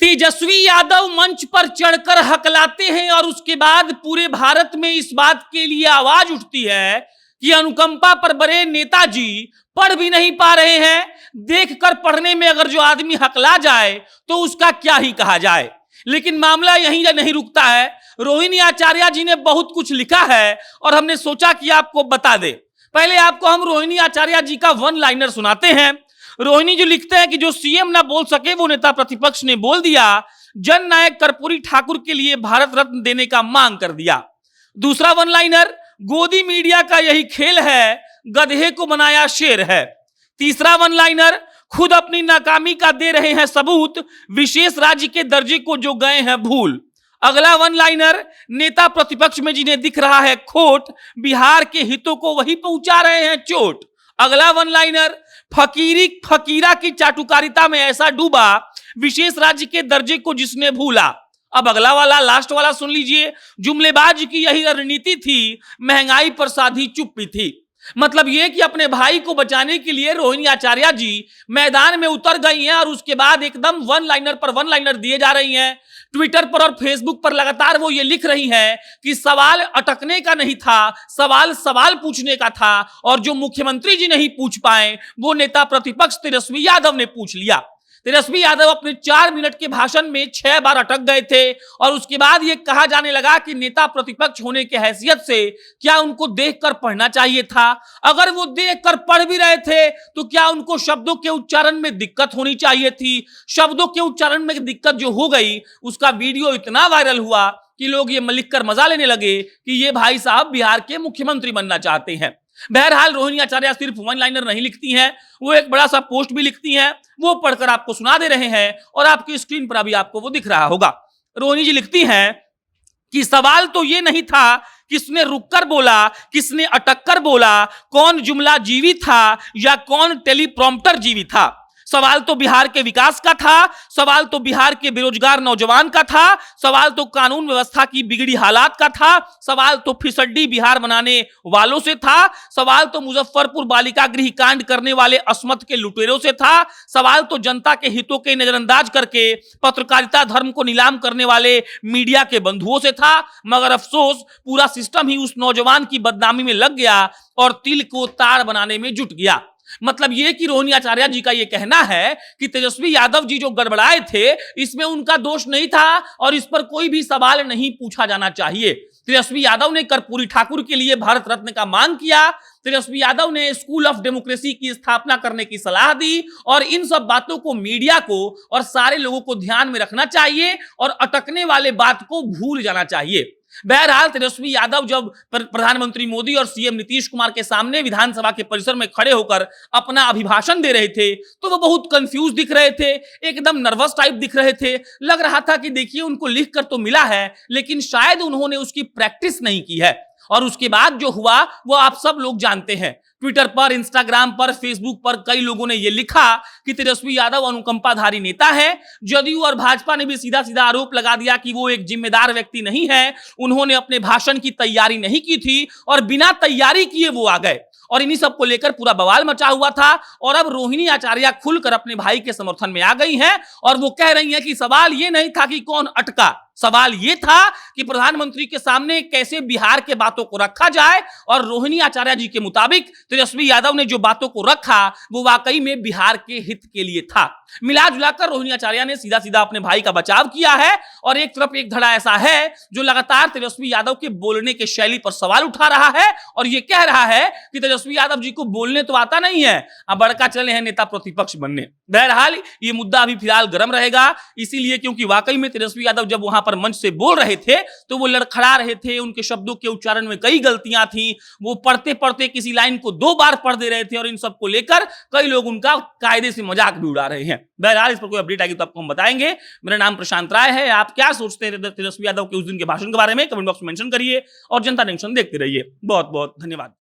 तेजस्वी यादव मंच पर चढ़कर हकलाते हैं और उसके बाद पूरे भारत में इस बात के लिए आवाज उठती है कि अनुकंपा पर बड़े नेताजी पढ़ भी नहीं पा रहे हैं। देखकर पढ़ने में अगर जो आदमी हकला जाए तो उसका क्या ही कहा जाए। लेकिन मामला यहीं नहीं रुकता है। रोहिणी आचार्य जी ने बहुत कुछ लिखा है और हमने सोचा कि आपको बता दे। पहले आपको हम रोहिणी आचार्य जी का वन लाइनर सुनाते हैं। रोहिणी जी लिखते हैं कि जो सीएम ना बोल सके वो नेता प्रतिपक्ष ने बोल दिया। जननायक कर्पूरी ठाकुर के लिए भारत रत्न देने का मांग कर दिया। दूसरा वन लाइनर, गोदी मीडिया का यही खेल है, गधे को बनाया शेर है। तीसरा वन लाइनर, खुद अपनी नाकामी का दे रहे हैं सबूत, विशेष राज्य के दर्जे को जो गए हैं भूल। अगला वन लाइनर, नेता प्रतिपक्ष में जिन्हें दिख रहा है खोट, बिहार के हितों को वही पहुंचा रहे हैं चोट। अगला वन लाइनर, फकीरा की चाटुकारिता में ऐसा डूबा, विशेष राज्य के दर्जे को जिसने भूला। अब अगला वाला लास्ट वाला सुन लीजिए, जुमलेबाज की यही रणनीति थी, महंगाई पर साधी चुप्पी थी। मतलब यह कि अपने भाई को बचाने के लिए रोहिणी आचार्य जी मैदान में उतर गई हैं और उसके बाद एकदम वन लाइनर पर वन लाइनर दिए जा रही हैं। ट्विटर पर और फेसबुक पर लगातार वो ये लिख रही हैं कि सवाल अटकने का नहीं था, सवाल पूछने का था, और जो मुख्यमंत्री जी नहीं पूछ पाए वो नेता प्रतिपक्ष तेजस्वी यादव ने पूछ लिया। तेजस्वी यादव अपने 4 मिनट के भाषण में 6 बार अटक गए थे और उसके बाद यह कहा जाने लगा कि नेता प्रतिपक्ष होने की हैसियत से क्या उनको देखकर पढ़ना चाहिए था। अगर वो देखकर पढ़ भी रहे थे तो क्या उनको शब्दों के उच्चारण में दिक्कत होनी चाहिए थी। शब्दों के उच्चारण में दिक्कत जो हो गई उसका वीडियो इतना वायरल हुआ कि लोग ये लिखकर मजा लेने लगे कि ये भाई साहब बिहार के मुख्यमंत्री बनना चाहते हैं। बहरहाल रोहिणी आचार्य सिर्फ वन लाइनर नहीं लिखती हैं, वो एक बड़ा सा पोस्ट भी लिखती हैं। वो पढ़कर आपको सुना दे रहे हैं और आपकी स्क्रीन पर अभी आपको वो दिख रहा होगा। रोहिणी जी लिखती हैं कि सवाल तो ये नहीं था किसने रुककर बोला, किसने अटककर बोला, कौन जुमला जीवी था या कौन टेलीप्रॉम्प्टर जीवी था। सवाल तो बिहार के विकास का था, सवाल तो बिहार के बेरोजगार नौजवान का था, सवाल तो कानून व्यवस्था की बिगड़ी हालात का था, सवाल तो फिसड्डी बिहार बनाने वालों से था, सवाल तो मुजफ्फरपुर बालिका गृह कांड करने वाले अस्मत के लुटेरों से था, सवाल तो जनता के हितों के नजरअंदाज करके पत्रकारिता धर्म को नीलाम करने वाले मीडिया के बंधुओं से था। मगर अफसोस पूरा सिस्टम ही उस नौजवान की बदनामी में लग गया और तिल को ताड़ बनाने में जुट गया। मतलब यह कि रोहिणी आचार्य जी का यह कहना है कि तेजस्वी यादव जी जो गड़बड़ाए थे इसमें उनका दोष नहीं था और इस पर कोई भी सवाल नहीं पूछा जाना चाहिए। तेजस्वी यादव ने कर्पूरी ठाकुर के लिए भारत रत्न का मांग किया। तेजस्वी यादव ने स्कूल ऑफ डेमोक्रेसी की स्थापना करने की सलाह दी और इन सब बातों को मीडिया को और सारे लोगों को ध्यान में रखना चाहिए और अटकने वाले बात को भूल जाना चाहिए। बहरहाल तेजस्वी यादव जब प्रधानमंत्री मोदी और सीएम नीतीश कुमार के सामने विधानसभा के परिसर में खड़े होकर अपना अभिभाषण दे रहे थे तो वो बहुत कंफ्यूज दिख रहे थे, एकदम नर्वस टाइप दिख रहे थे। लग रहा था कि देखिए उनको लिखकर तो मिला है लेकिन शायद उन्होंने उसकी प्रैक्टिस नहीं की है। और उसके बाद जो हुआ वो आप सब लोग जानते हैं। ट्विटर पर, इंस्टाग्राम पर, फेसबुक पर कई लोगों ने यह लिखा कि तेजस्वी यादव अनुकंपाधारी नेता है। जदयू और भाजपा ने भी सीधा सीधा आरोप लगा दिया कि वो एक जिम्मेदार व्यक्ति नहीं है, उन्होंने अपने भाषण की तैयारी नहीं की थी और बिना तैयारी किए वो आ गए। और इन्हीं सब को लेकर पूरा बवाल मचा हुआ था और अब रोहिणी आचार्य खुलकर अपने भाई के समर्थन में आ गई हैं और वो कह रही हैं कि सवाल ये नहीं था कि कौन अटका, सवाल यह था कि प्रधानमंत्री के सामने कैसे बिहार के बातों को रखा जाए। और रोहिणी आचार्य जी के मुताबिक तेजस्वी यादव ने जो बातों को रखा वो वाकई में बिहार के हित के लिए था। मिला जुलाकर रोहिणी आचार्य ने सीधा सीधा अपने भाई का बचाव किया है और एक तरफ एक धड़ा ऐसा है जो लगातार तेजस्वी यादव के बोलने के शैली पर सवाल उठा रहा है और यह कह रहा है कि तेजस्वी यादव जी को बोलने तो आता नहीं है, अब बड़का चले हैं नेता प्रतिपक्ष बनने। बहरहाल ये मुद्दा अभी फिलहाल गर्म रहेगा, इसीलिए क्योंकि वाकई में तेजस्वी यादव जब वहां पर मंच से बोल रहे थे तो वो लड़खड़ा रहे थे, उनके शब्दों के उच्चारण में कई गलतियां थी, वो पढ़ते पढ़ते किसी लाइन को 2 बार पढ़ दे रहे थे और इन सबको लेकर कई लोग उनका कायदे से मजाक भी उड़ा रहे हैं। बहरहाल इस पर कोई अपडेट आएगी तो आपको हम बताएंगे। मेरा नाम प्रशांत राय है। आप क्या सोचते हैं तेजस्वी यादव के उस दिन के भाषण के बारे में कमेंट बॉक्स में मेंशन करिए और जनता जंक्शन देखते रहिए। बहुत बहुत धन्यवाद।